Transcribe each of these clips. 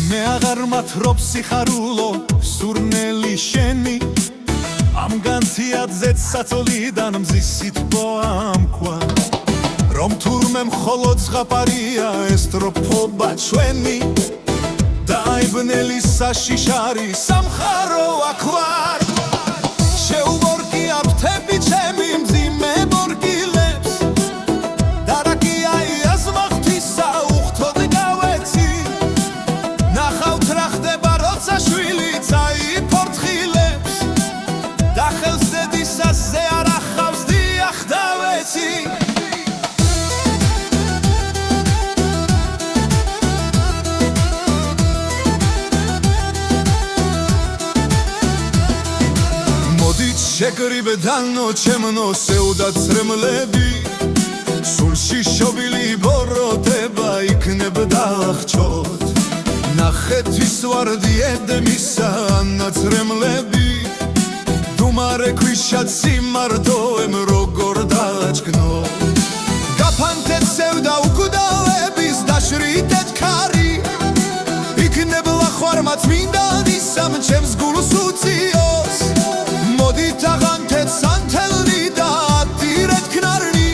მე აღარ მათრობ სიხარულო სურნელი შენი ამ განთიადზეც საწოლიდან მზის სითბო ამქვა რომ თურმე მხოლოდ ზღაპარია ეს სტროფობა ჩვენი დაიბნელი საშიშარი სამხარო აქ ვარ შეუგორკია ფრთები ჩემი მძიმე ბორგილებს და რა კი აიას მაღთისა უხთოდ გავეცი ნახავთ რა ხდება როცა შვილი წაიფორთხილებს და ხელს დედისაზე არ ახავს დიახ დავეცი შეკრიბდანო ჩემნო სეუდაცრემლები სულში შობილი ბოროტება იქნებდა აღჭოთ ნახეთვის ვარდიედმისა ანაცრემლები დუმარე ქვიშა ციმარდოემ როგორ დაჭკნო გაფანთეთ სევდა უკვდავების დაშრიდეთ ქარი იქნებლა ხვარმაც მინდანისამ ჩემს გულს უწიოს მოდით აღანთეთ სანთელნი და ატირეთ ქნარნი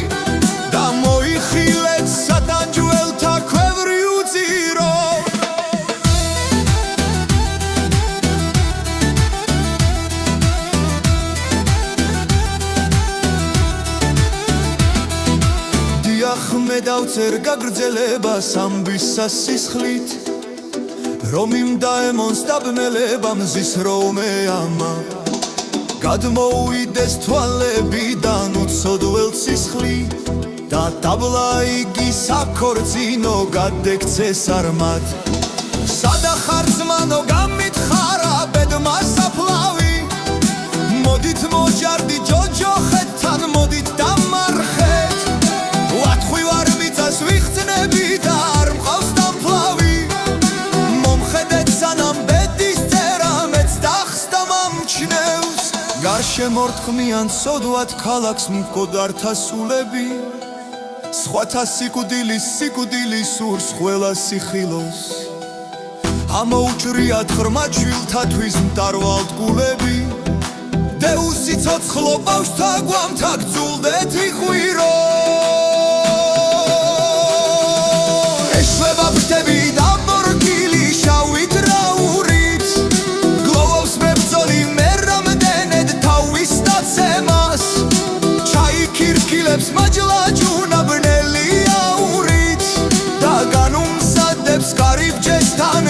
და მოიხილეთ სატანჯველთა ქვევრი უძირო დიახ მე დავწერ გაგრძელებას ამბისა სისხლით რომ იმ დაემონს დაბნელება მზის რომე ამა გადმოუვიდეს თვალებიდან უცოდველ სისხლი და დაბლა იგი საქორწინო გადექცეს არმად სადახარ ძმანო გამითხარა ბედმა საფლავი მოდით მოჯარდი ჯოჯოხეთთან მოდით დამარხეთ ვატხვი ვარ მიწას ვიხსნები და არ მყავს დამფლავი მომხედეთ სანამ ბედის წერა მეც დახსდა მომჩნევს გარშემორტყმიან სოდვად ქალაქს მკვდართა სულები სხვათა სიკვდილი სურს ყველა სიხილოს ამოუჭრიათ ღრმა ჩვილთათვის მტარვალ ტკულები დეუსი ცოცხლო ბავშვთა გვამთა გძულდეთ იხვირო ეშვება ფრთები და ბორგილი შავით რაურით გლოვობს მებრძოლი ჩაიქირქილებს მაჯლაჯუნა ბნელი აურით და განუმზადებს კარიბჭესთან